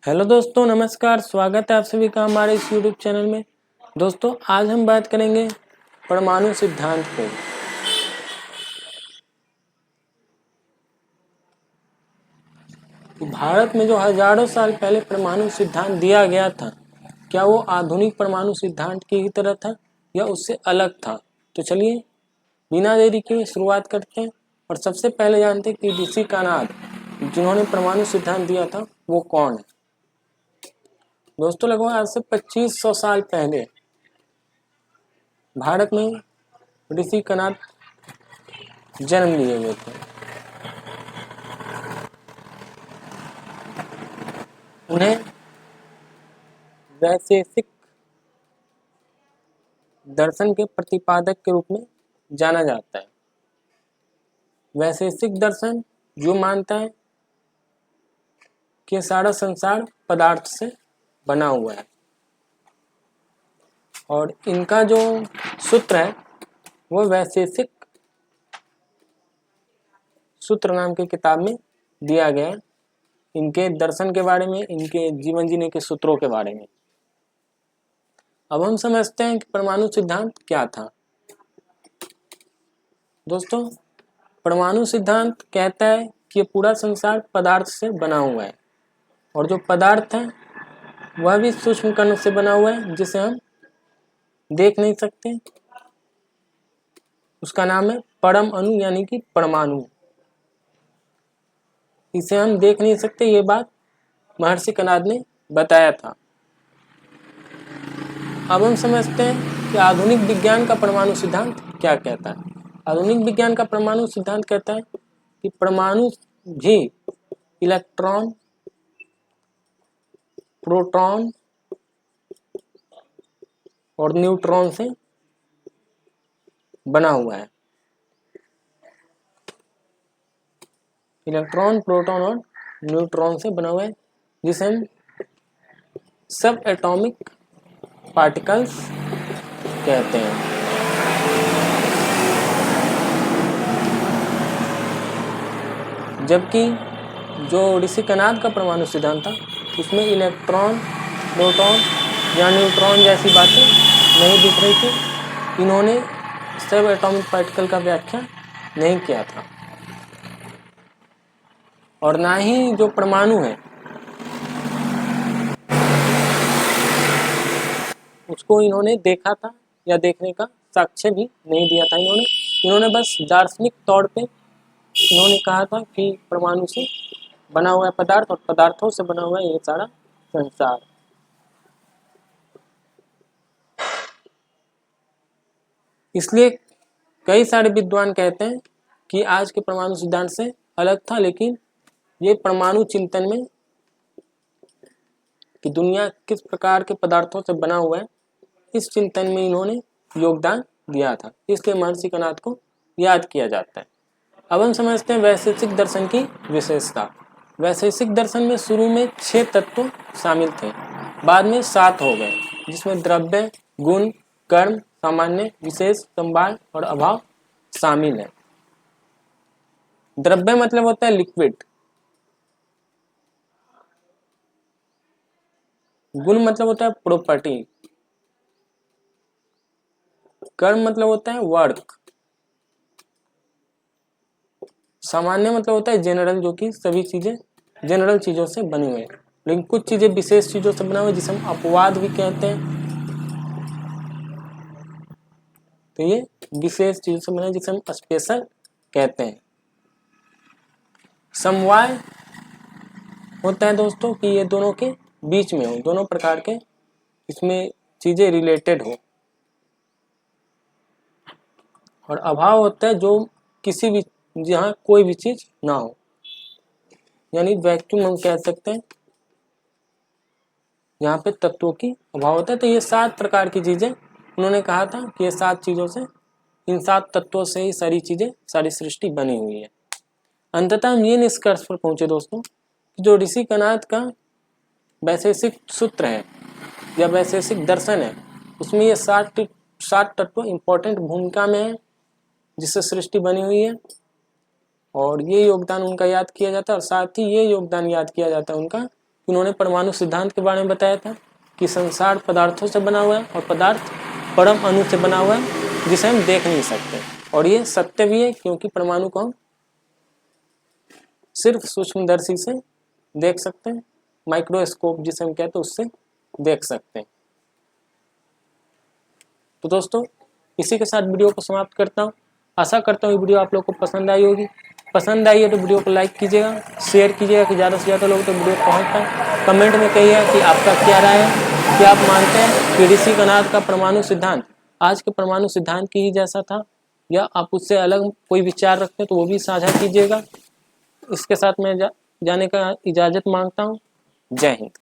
Hello दोस्तों, नमस्कार। स्वागत है आप सभी का हमारे इस यूट्यूब चैनल में। दोस्तों, आज हम बात करेंगे परमाणु सिद्धांत पे। भारत में जो हजारों साल पहले परमाणु सिद्धांत दिया गया था, क्या वो आधुनिक परमाणु सिद्धांत की ही तरह था या उससे अलग था? तो चलिए बिना देरी के शुरुआत करते हैं और सबसे पहले जानते हैं कि ऋषि कानाद जिन्होंने परमाणु सिद्धांत दिया था वो कौन है। दोस्तों, लगभग आज से 2500 साल पहले भारत में ऋषि कनाद जन्म लिए हुए थे। उन्हें वैशेषिक दर्शन के प्रतिपादक के रूप में जाना जाता है। वैशेषिक दर्शन जो मानता है कि सारा संसार पदार्थ से बना हुआ है, और इनका जो सूत्र है वो वैशेषिक सूत्र नाम की किताब में दिया गया है, इनके दर्शन के बारे में, इनके जीवन जीने के सूत्रों के बारे में। अब हम समझते हैं कि परमाणु सिद्धांत क्या था। दोस्तों, परमाणु सिद्धांत कहता है कि पूरा संसार पदार्थ से बना हुआ है, और जो पदार्थ है वह भी सूक्ष्म कण से बना हुआ है जिसे हम देख नहीं सकते। उसका नाम है परम अणु यानी कि परमाणु। इसे हम देख नहीं सकते, ये बात महर्षि कनाद ने बताया था। अब हम समझते हैं कि आधुनिक विज्ञान का परमाणु सिद्धांत क्या कहता है। आधुनिक विज्ञान का परमाणु सिद्धांत कहता है कि परमाणु भी इलेक्ट्रॉन, प्रोटॉन और न्यूट्रॉन से बना हुआ है। इलेक्ट्रॉन, प्रोटॉन और न्यूट्रॉन से बना हुआ है, जिसे हम सब एटॉमिक पार्टिकल्स कहते हैं। जबकि जो ऋषि कनाद का परमाणु सिद्धांत था उसमें इलेक्ट्रॉन, प्रोटॉन या न्यूट्रॉन जैसी बातें नहीं दिख रही थी। इन्होंने सब एटॉमिक पार्टिकल का व्याख्या नहीं किया था, और ना ही जो परमाणु है उसको इन्होंने देखा था या देखने का साक्ष्य भी नहीं दिया था। इन्होंने बस दार्शनिक तौर पे इन्होंने कहा था कि परमाणु से बना हुआ है पदार्थ, और पदार्थों से बना हुआ है ये सारा संसार। इसलिए कई सारे विद्वान कहते हैं कि आज के परमाणु सिद्धांत से अलग था, लेकिन ये परमाणु चिंतन में कि दुनिया किस प्रकार के पदार्थों से बना हुआ है, इस चिंतन में इन्होंने योगदान दिया था। इसलिए महर्षि कनाद को याद किया जाता है। अब हम समझते हैं वैशेषिक दर्शन की विशेषता। वैशेषिक दर्शन में शुरू में 6 तत्व शामिल थे, बाद में 7 हो गए, जिसमें द्रव्य, गुण, कर्म, सामान्य, विशेष, समवाय और अभाव शामिल है। द्रव्य मतलब होता है लिक्विड, गुण मतलब होता है प्रॉपर्टी, कर्म मतलब होता है वर्क, सामान्य मतलब होता है जनरल, जो कि सभी चीजें जनरल चीजों से बनी हुई है, लेकिन कुछ चीजें विशेष चीजों से बना हुआ है जिसे हम अपवाद भी कहते हैं। तो ये विशेष चीजों से बना है जिसे हम स्पेशल कहते हैं। समवाय होता है दोस्तों कि ये दोनों के बीच में हो, दोनों प्रकार के इसमें चीजें रिलेटेड हो। और अभाव होता है जो किसी भी, जहाँ कोई भी चीज ना हो, यानी वैक्यूम हम कह सकते हैं, यहाँ पे तत्वों की अभाव होता है। तो ये 7 प्रकार की चीजें उन्होंने कहा था कि ये 7 चीजों से, इन 7 तत्वों से ही सारी चीजें, सारी सृष्टि बनी हुई है। अंततः हम ये निष्कर्ष पर पहुंचे दोस्तों कि जो ऋषि कनाद का वैशेषिक सूत्र है या वैशेषिक दर्शन है, उसमें ये 7 तत्व इंपॉर्टेंट भूमिका में है जिससे सृष्टि बनी हुई है, और ये योगदान उनका याद किया जाता है। और साथ ही ये योगदान याद किया जाता है उनका उन्होंने परमाणु सिद्धांत के बारे में बताया था कि संसार पदार्थों से बना हुआ है और पदार्थ परम अणु से बना हुआ है जिसे हम देख नहीं सकते, और ये सत्य भी है क्योंकि परमाणु को हम सिर्फ सूक्ष्मदर्शी से देख सकते हैं, माइक्रोस्कोप जिसे हम कहते हैं उससे देख सकते हैं। तो दोस्तों इसी के साथ वीडियो को समाप्त करता हूँ। आशा करता हूँ वीडियो आप लोग को पसंद आई होगी। पसंद आई है तो वीडियो को लाइक कीजिएगा, शेयर कीजिएगा कि ज़्यादा से ज़्यादा लोग तो वीडियो पहुँच पाए। कमेंट में कहिएगा कि आपका क्या राय है, क्या आप मानते हैं कि ऋषि कणाद का परमाणु सिद्धांत आज के परमाणु सिद्धांत की ही जैसा था, या आप उससे अलग कोई विचार रखते हैं तो वो भी साझा कीजिएगा। इसके साथ मैं जाने का इजाज़त मांगता हूँ। जय हिंद।